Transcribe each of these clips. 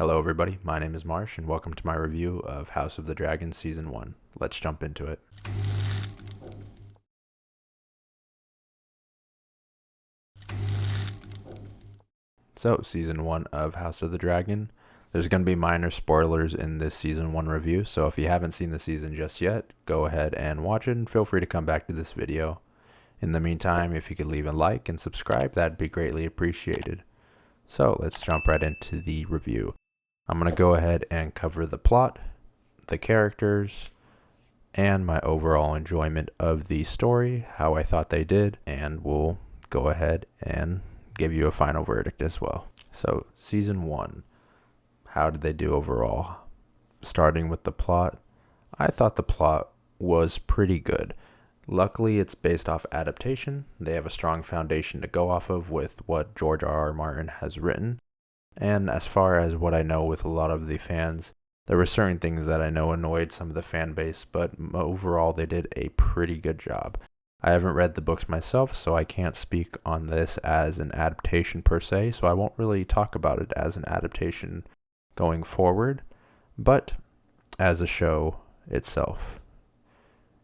Hello, everybody. My name is Marsh, and welcome to my review of House of the Dragon Season 1. Let's jump into it. So, Season 1 of House of the Dragon. There's going to be minor spoilers in this Season 1 review, so if you haven't seen the season just yet, go ahead and watch it, and feel free to come back to this video. In the meantime, if you could leave a like and subscribe, that'd be greatly appreciated. So, let's jump right into the review. I'm going to go ahead and cover the plot, the characters, and my overall enjoyment of the story, how I thought they did, and we'll go ahead and give you a final verdict as well. So, Season 1, how did they do overall? Starting with the plot, I thought the plot was pretty good. Luckily, it's based off adaptation. They have a strong foundation to go off of with what George R.R. Martin has written. And as far as what I know with a lot of the fans, there were certain things that I know annoyed some of the fan base, but overall they did a pretty good job. I haven't read the books myself, so I can't speak on this as an adaptation per se, so I won't really talk about it as an adaptation going forward, but as a show itself.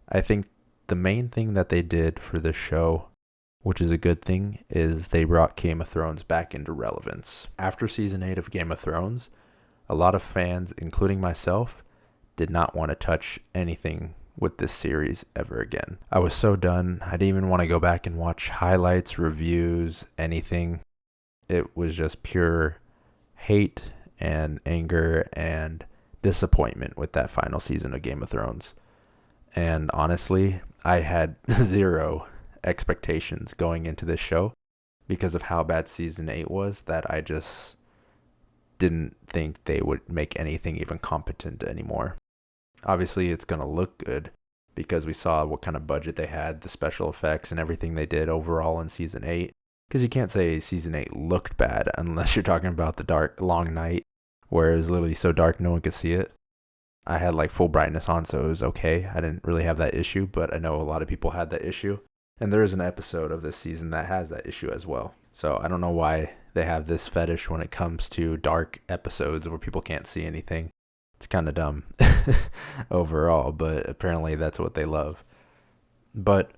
I think the main thing that they did for this show, which is a good thing, is they brought Game of Thrones back into relevance. After Season 8 of Game of Thrones, a lot of fans, including myself, did not want to touch anything with this series ever again. I was so done. I didn't even want to go back and watch highlights, reviews, anything. It was just pure hate and anger and disappointment with that final season of Game of Thrones. And honestly, I had zero expectations going into this show because of how bad Season 8 was, that I just didn't think they would make anything even competent anymore. Obviously, it's going to look good because we saw what kind of budget they had, the special effects, and everything they did overall in Season 8. Because you can't say Season 8 looked bad unless you're talking about the dark, long night, where it was literally so dark no one could see it. I had like full brightness on, so it was okay. I didn't really have that issue, but I know a lot of people had that issue. And there is an episode of this season that has that issue as well. So I don't know why they have this fetish when it comes to dark episodes where people can't see anything. It's kind of dumb overall, but apparently that's what they love. But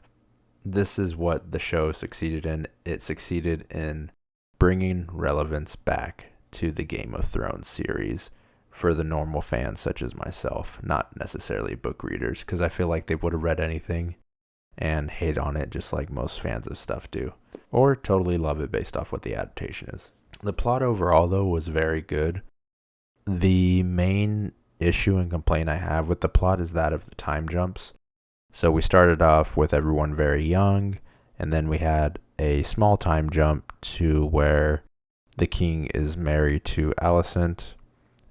this is what the show succeeded in. It succeeded in bringing relevance back to the Game of Thrones series for the normal fans such as myself, not necessarily book readers, because I feel like they would have read anything and hate on it just like most fans of stuff do, or totally love it based off what the adaptation is. The plot overall, though, was very good. The main issue and complaint I have with the plot is that of the time jumps. So we started off with everyone very young, and then we had a small time jump to where the king is married to Alicent,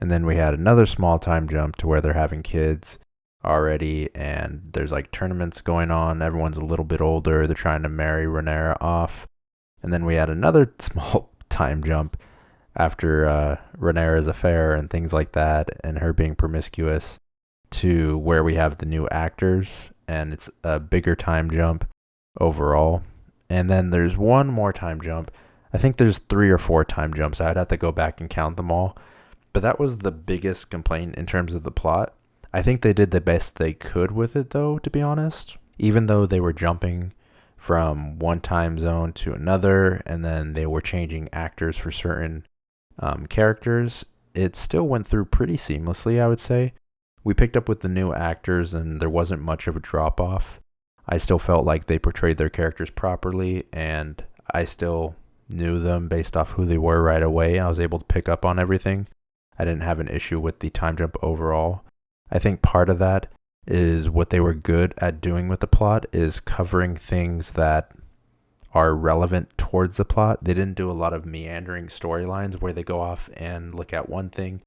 and then we had another small time jump to where they're having kids already, and there's like tournaments going on. Everyone's a little bit older. They're trying to marry Rhaenyra off. And then we had another small time jump after Rhaenyra's affair and things like that, and her being promiscuous, to where we have the new actors, and it's a bigger time jump overall. And then there's one more time jump. I think there's 3 or 4 time jumps. I'd have to go back and count them all. But that was the biggest complaint in terms of the plot. I think they did the best they could with it, though, to be honest. Even though they were jumping from one time zone to another, and then they were changing actors for certain characters, it still went through pretty seamlessly, I would say. We picked up with the new actors, and there wasn't much of a drop-off. I still felt like they portrayed their characters properly, and I still knew them based off who they were right away. I was able to pick up on everything. I didn't have an issue with the time jump overall. I think part of that is what they were good at doing with the plot is covering things that are relevant towards the plot. They didn't do a lot of meandering storylines where they go off and look at one thing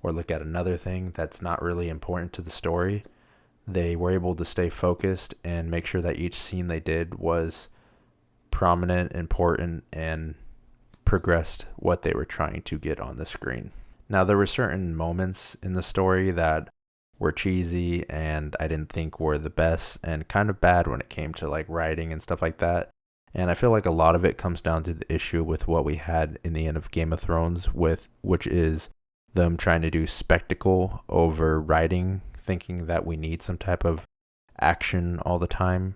or look at another thing that's not really important to the story. They were able to stay focused and make sure that each scene they did was prominent, important, and progressed what they were trying to get on the screen. Now, there were certain moments in the story that were cheesy and I didn't think were the best, and kind of bad when it came to like writing and stuff like that. And I feel like a lot of it comes down to the issue with what we had in the end of Game of Thrones, which is them trying to do spectacle over writing, thinking that we need some type of action all the time.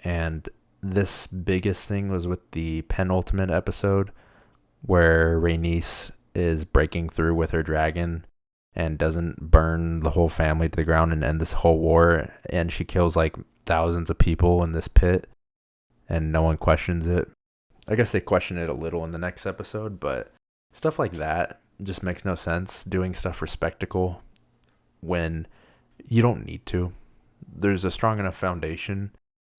And this biggest thing was with the penultimate episode where Rhaenys is breaking through with her dragon and doesn't burn the whole family to the ground and end this whole war, and she kills like thousands of people in this pit and no one questions it. I guess they question it a little in the next episode, but stuff like that just makes no sense. Doing stuff for spectacle when you don't need to. There's a strong enough foundation,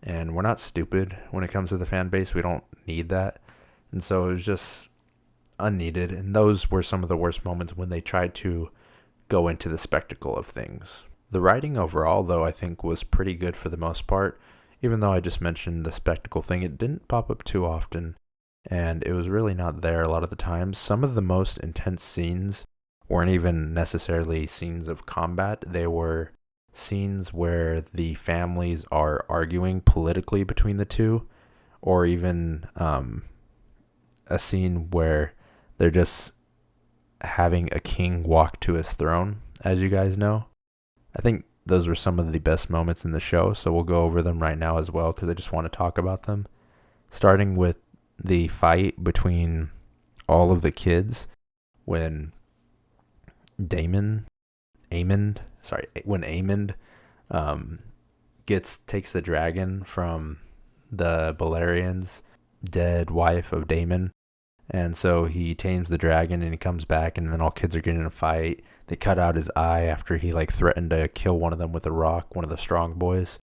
and we're not stupid when it comes to the fan base. We don't need that. And so it was just unneeded. And those were some of the worst moments when they tried to go into the spectacle of things. The writing overall, though, I think was pretty good for the most part. Even though I just mentioned the spectacle thing, it didn't pop up too often, and it was really not there a lot of the times. Some of the most intense scenes weren't even necessarily scenes of combat. They were scenes where the families are arguing politically between the two, or even a scene where they're just having a king walk to his throne, as you guys know. I think those were some of the best moments in the show, so we'll go over them right now as well because I just want to talk about them. Starting with the fight between all of the kids when Aemond takes the dragon from the Balerians' dead wife of Daemon. And so he tames the dragon and he comes back, and then all kids are getting in a fight. They cut out his eye after he threatened to kill one of them with a rock, one of the strong boys.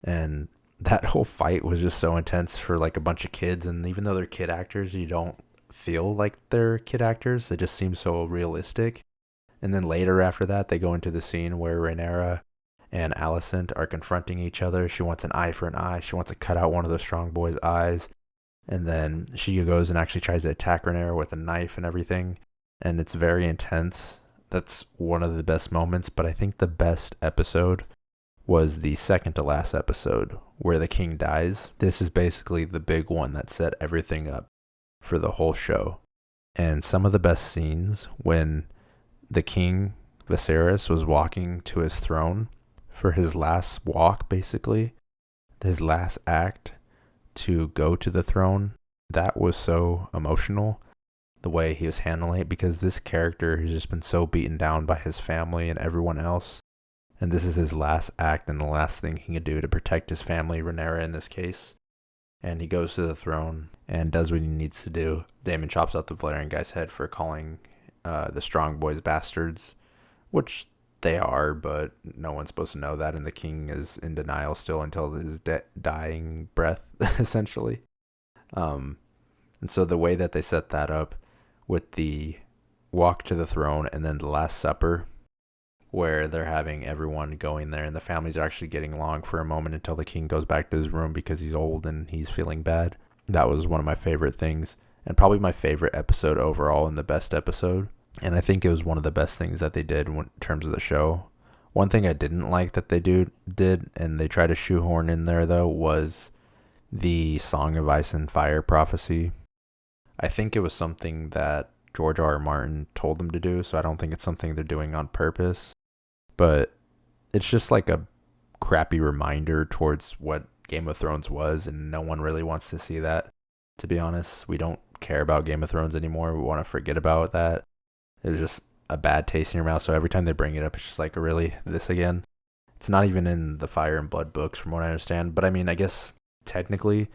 And that whole fight was just so intense for a bunch of kids. And even though they're kid actors, you don't feel like they're kid actors. It just seems so realistic. And then later after that, they go into the scene where Rhaenyra and Alicent are confronting each other. She wants an eye for an eye. She wants to cut out one of the strong boy's eyes. And then she goes and actually tries to attack Rhaenyra with a knife and everything. And it's very intense. That's one of the best moments. But I think the best episode was the second to last episode where the king dies. This is basically the big one that set everything up for the whole show. And some of the best scenes when the king, Viserys, was walking to his throne for his last walk, basically, his last act to go to the throne. That was so emotional, the way he was handling it, because this character has just been so beaten down by his family and everyone else. And this is his last act and the last thing he could do to protect his family, Rhaenyra in this case. And he goes to the throne and does what he needs to do. Daemon chops out the Valyrian guy's head for calling the strong boys bastards, which they are, but no one's supposed to know that, and the king is in denial still until his dying breath, essentially. And so the way that they set that up with the walk to the throne and then the Last Supper, where they're having everyone going there and the families are actually getting along for a moment until the king goes back to his room because he's old and he's feeling bad. That was one of my favorite things, and probably my favorite episode overall and the best episode. And I think it was one of the best things that they did in terms of the show. One thing I didn't like that they did, and they tried to shoehorn in there, though, was the Song of Ice and Fire prophecy. I think it was something that George R. R. Martin told them to do, so I don't think it's something they're doing on purpose. But it's just like a crappy reminder towards what Game of Thrones was, and no one really wants to see that. To be honest, we don't care about Game of Thrones anymore. We want to forget about that. It was just a bad taste in your mouth, so every time they bring it up, it's just really, this again? It's not even in the Fire and Blood books, from what I understand. But I mean, I guess technically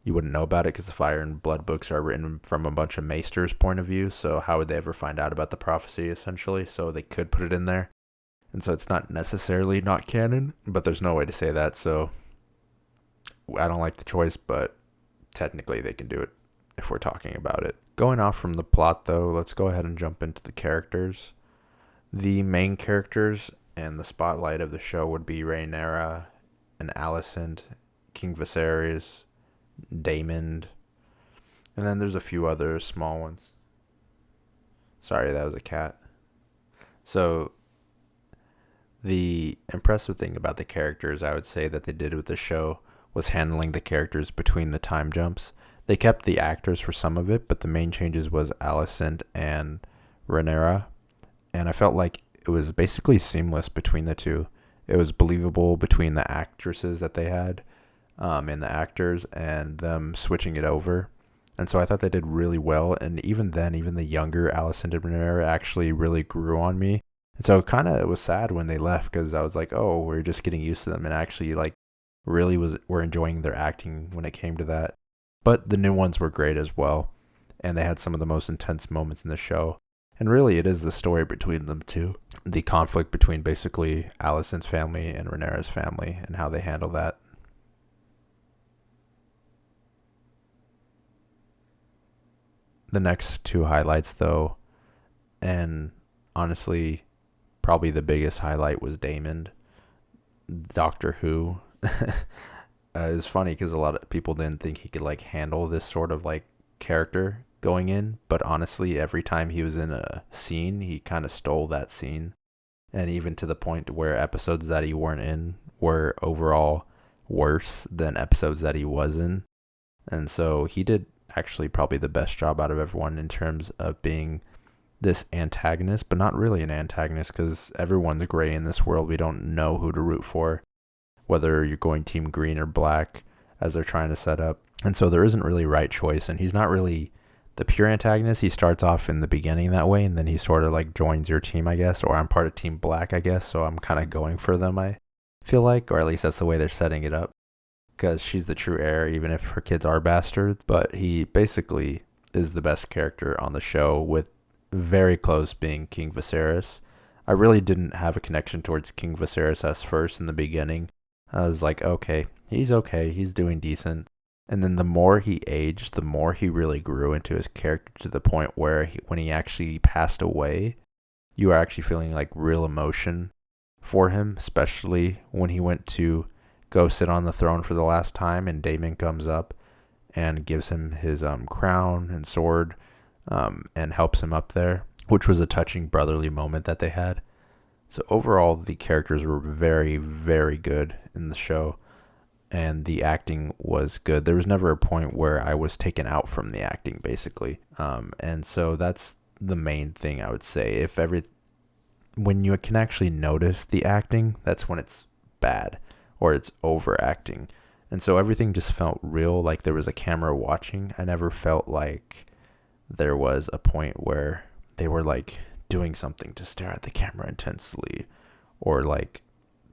you wouldn't know about it because the Fire and Blood books are written from a bunch of maesters' point of view, so how would they ever find out about the prophecy, essentially? So they could put it in there. And so it's not necessarily not canon, but there's no way to say that, so I don't like the choice, but technically they can do it if we're talking about it. Going off from the plot, though, let's go ahead and jump into the characters. The main characters and the spotlight of the show would be Rhaenyra and Alicent, King Viserys, Daemon, and then there's a few other small ones. Sorry, that was a cat. So the impressive thing about the characters, I would say, that they did with the show was handling the characters between the time jumps. They kept the actors for some of it, but the main changes was Alicent and Rhaenyra. and I felt like it was basically seamless between the two. It was believable between the actresses that they had, and the actors, and them switching it over. And so I thought they did really well. And even then, even the younger Allison and Rhaenyra actually really grew on me. And so it was sad when they left, because I was like, oh, we're just getting used to them, and actually like really were enjoying their acting when it came to that. But the new ones were great as well, and they had some of the most intense moments in the show. And really, it is the story between them two, the conflict between basically Alicent's family and Rhaenyra's family, and how they handle that. The next two highlights, though, and honestly, probably the biggest highlight, was Daemon, Doctor Who. It's funny because a lot of people didn't think he could like handle this sort of like character going in, but honestly, every time he was in a scene, he kind of stole that scene, and even to the point where episodes that he weren't in were overall worse than episodes that he was in. And so he did actually probably the best job out of everyone in terms of being this antagonist, but not really an antagonist, because everyone's gray in this world. We don't know who to root for, whether you're going team green or black, as they're trying to set up. And so there isn't really right choice, and he's not really the pure antagonist. He starts off in the beginning that way, and then he sort of like joins your team, I guess, or I'm part of team black, I guess, so I'm kind of going for them, I feel like, or at least that's the way they're setting it up, because she's the true heir, even if her kids are bastards. But he basically is the best character on the show, with very close being King Viserys. I really didn't have a connection towards King Viserys at first in the beginning. I was like, okay, he's doing decent. And then the more he aged, the more he really grew into his character, to the point where when he actually passed away, you were actually feeling like real emotion for him, especially when he went to go sit on the throne for the last time, and Daemon comes up and gives him his crown and sword, and helps him up there, which was a touching brotherly moment that they had. So overall, the characters were very, very good in the show, and the acting was good. There was never a point where I was taken out from the acting, basically. And so that's the main thing I would say. When you can actually notice the acting, that's when it's bad, or it's overacting. And so everything just felt real, like there was a camera watching. I never felt like there was a point where they were like doing something to stare at the camera intensely, or like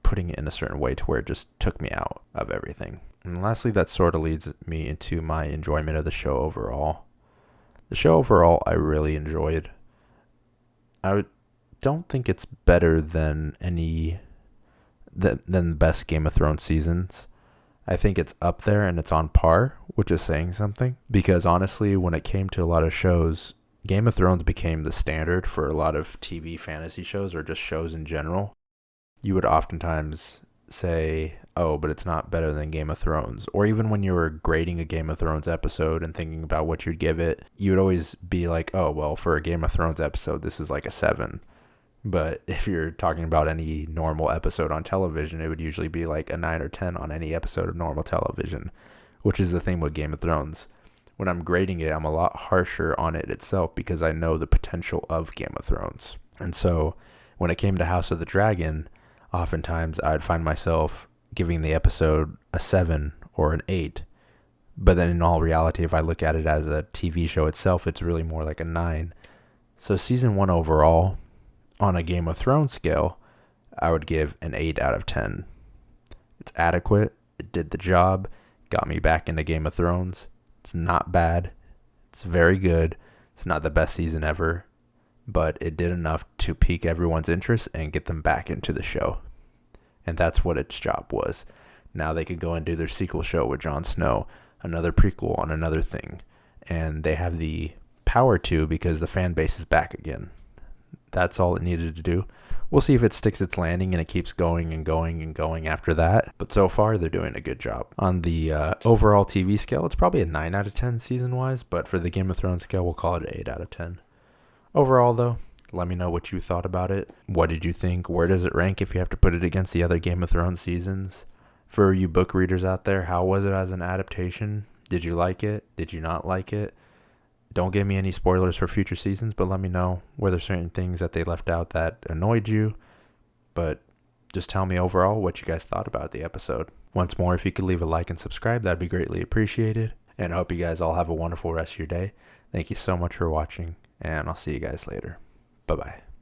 putting it in a certain way to where it just took me out of everything. And lastly, that sort of leads me into my enjoyment of the show overall. The show overall, I really enjoyed. Don't think it's better than than the best Game of Thrones seasons. I think it's up there and it's on par, which is saying something, because honestly, when it came to a lot of shows, Game of Thrones became the standard for a lot of TV fantasy shows, or just shows in general. You would oftentimes say, oh, but it's not better than Game of Thrones. Or even when you were grading a Game of Thrones episode and thinking about what you'd give it, you would always be like, oh, well, for a Game of Thrones episode, this is like a 7. But if you're talking about any normal episode on television, it would usually be like a 9 or 10 on any episode of normal television, which is the thing with Game of Thrones. When I'm grading it, I'm a lot harsher on it itself, because I know the potential of Game of Thrones. And so when it came to House of the Dragon, oftentimes I'd find myself giving the episode a 7 or an 8. But then in all reality, if I look at it as a TV show itself, it's really more like a 9. So season 1 overall, on a Game of Thrones scale, I would give an 8 out of 10. It's adequate. It did the job. Got me back into Game of Thrones. It's not bad. It's very good. It's not the best season ever, but it did enough to pique everyone's interest and get them back into the show. And that's what its job was. Now they could go and do their sequel show with Jon Snow, another prequel on another thing. And they have the power to, because the fan base is back again. That's all it needed to do. We'll see if it sticks its landing and it keeps going and going and going after that. But so far, they're doing a good job. On the overall TV scale, it's probably a 9 out of 10 season-wise. But for the Game of Thrones scale, we'll call it an 8 out of 10. Overall, though, let me know what you thought about it. What did you think? Where does it rank if you have to put it against the other Game of Thrones seasons? For you book readers out there, how was it as an adaptation? Did you like it? Did you not like it? Don't give me any spoilers for future seasons, but let me know whether certain things that they left out that annoyed you. But just tell me overall what you guys thought about the episode. Once more, if you could leave a like and subscribe, that'd be greatly appreciated. And I hope you guys all have a wonderful rest of your day. Thank you so much for watching, and I'll see you guys later. Bye-bye.